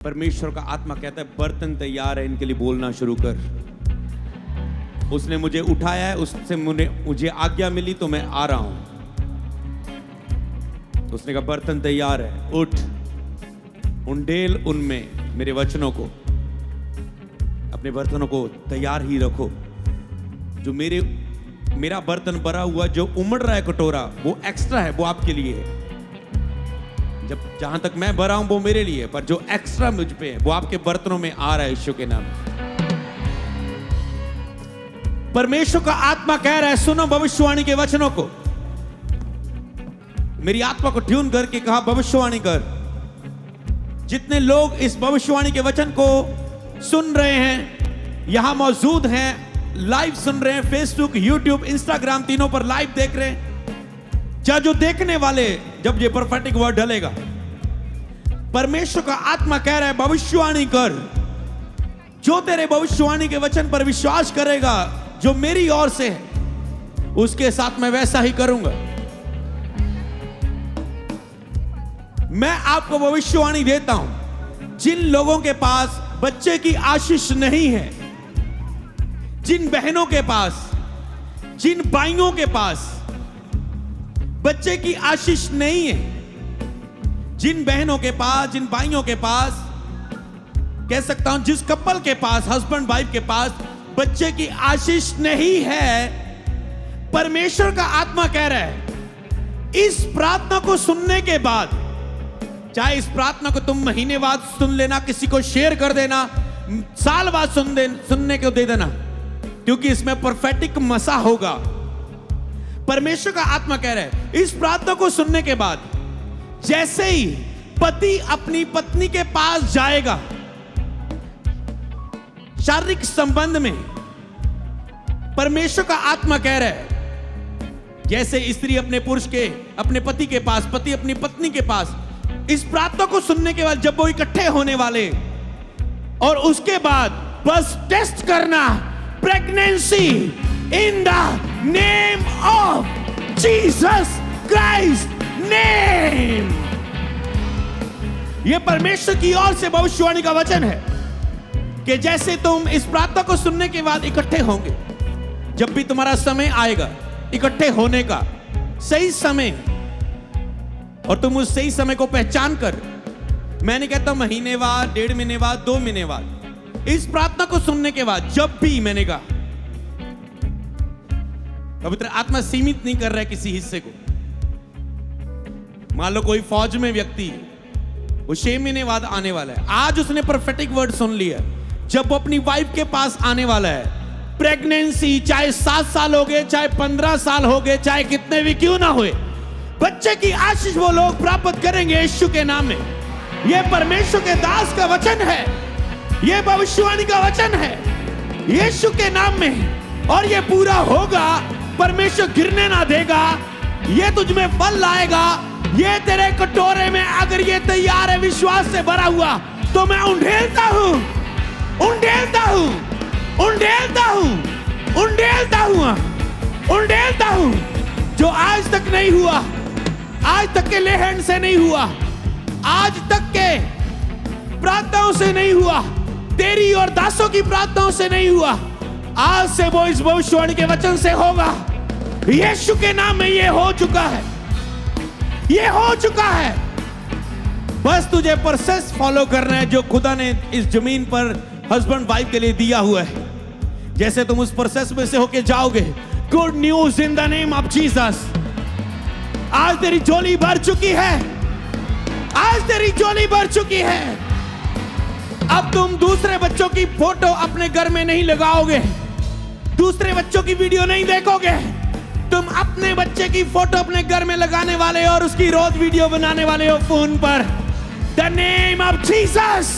परमेश्वर का आत्मा कहता है बर्तन तैयार है, इनके लिए बोलना शुरू कर। उसने मुझे उठाया है, उससे मुझे आज्ञा मिली तो मैं आ रहा हूं। उसने कहा बर्तन तैयार है, उठ उंडेल उनमें मेरे वचनों को, अपने बर्तनों को तैयार ही रखो। जो मेरा बर्तन भरा हुआ जो उमड़ रहा है कटोरा, वो एक्स्ट्रा है, वो आपके लिए है। जब जहां तक मैं भरा हूं वो मेरे लिए, पर जो एक्स्ट्रा मुझ पे है वो आपके बर्तनों में आ रहा है यीशु के नाम। परमेश्वर का आत्मा कह रहा है सुनो भविष्यवाणी के वचनों को। मेरी आत्मा को ट्यून करके कहा भविष्यवाणी कर। जितने लोग इस भविष्यवाणी के वचन को सुन रहे हैं, यहां मौजूद हैं, लाइव सुन रहे हैं, फेसबुक, यूट्यूब, इंस्टाग्राम, तीनों पर लाइव देख रहे हैं, जो देखने वाले, जब ये प्रोफेटिक वर्ड ढलेगा, परमेश्वर का आत्मा कह रहा है भविष्यवाणी कर। जो तेरे भविष्यवाणी के वचन पर विश्वास करेगा, जो मेरी ओर से है, उसके साथ मैं वैसा ही करूंगा। मैं आपको भविष्यवाणी देता हूं। जिन लोगों के पास बच्चे की आशीष नहीं है, जिन बहनों के पास, जिन भाइयों के पास बच्चे की आशीष नहीं है, जिन बहनों के पास, जिन भाइयों के पास, कह सकता हूं जिस कपल के पास, हस्बैंड वाइफ के पास बच्चे की आशीष नहीं है, परमेश्वर का आत्मा कह रहा है इस प्रार्थना को सुनने के बाद, चाहे इस प्रार्थना को तुम महीने बाद सुन लेना, किसी को शेयर कर देना, साल बाद सुनने को दे देना, क्योंकि इसमें प्रोफेटिक मसा होगा। परमेश्वर का आत्मा कह रहा है इस प्रार्थना को सुनने के बाद जैसे ही पति अपनी पत्नी के पास जाएगा शारीरिक संबंध में, परमेश्वर का आत्मा कह रहा है जैसे स्त्री अपने पुरुष के, अपने पति के पास, पति अपनी पत्नी के पास, इस प्रार्थना को सुनने के बाद जब वो इकट्ठे होने वाले, और उसके बाद बस टेस्ट करना, pregnancy in the name of Jesus Christ name. यह परमेश्वर की ओर से भविष्यवाणी का वचन है कि जैसे तुम इस प्रार्थना को सुनने के बाद इकट्ठे होंगे, जब भी तुम्हारा समय आएगा इकट्ठे होने का, सही समय, और तुम उस सही समय को पहचान कर, मैं नहीं कहता महीने बाद, 1.5 महीने बाद, 2 महीने बाद, इस प्रार्थना को सुनने के बाद जब भी, मैंने कहा पवित्र आत्मा सीमित नहीं कर रहा है किसी हिस्से को। मान लो कोई फौज में व्यक्ति है, वो 6 महीने बाद आने वाला है, आज उसने प्रोफेटिक वर्ड सुन लिया, जब वो अपनी वाइफ के पास आने वाला है, प्रेगनेंसी चाहे 7 साल हो गए, चाहे 15 साल हो गए, चाहे कितने भी क्यों ना हुए, बच्चे की आशीष वो लोग प्राप्त करेंगे यीशु के नाम में। यह परमेश्वर के दास का वचन है, यह भविष्यवाणी का वचन है यीशु के नाम में, और यह पूरा होगा। परमेश्वर गिरने ना देगा, ये तुझ में फल लाएगा। ये तेरे कटोरे में अगर ये तैयार है, विश्वास से भरा हुआ, तो मैं उंडेलता हूं, उंडेलता हूं, उंडेलता हूं, उंडेलता हूं, उंडेलता हूं। जो आज तक नहीं हुआ, आज तक के लेहन से नहीं हुआ, आज तक के प्रार्थनाओं से नहीं हुआ, तेरी और दासों की प्रार्थनाओं से नहीं हुआ, आज से वो इस भविष्यवाणी के वचन से होगा। यीशु के नाम में ये हो चुका है, ये हो चुका है। बस तुझे प्रोसेस फॉलो करना है जो खुदा ने इस जमीन पर हस्बैंड वाइफ के लिए दिया हुआ है। जैसे तुम उस प्रोसेस में से होके जाओगे, good news in the name of Jesus. आज तेरी झोली भर चुकी है, आज तेरी झोली भर चुकी है। अब तुम दूसरे बच्चों की फोटो अपने घर में नहीं लगाओगे, दूसरे बच्चों की वीडियो नहीं देखोगे, तुम अपने बच्चे की फोटो अपने घर में लगाने वाले हो और उसकी रोज वीडियो बनाने वाले हो फोन पर। The name of Jesus.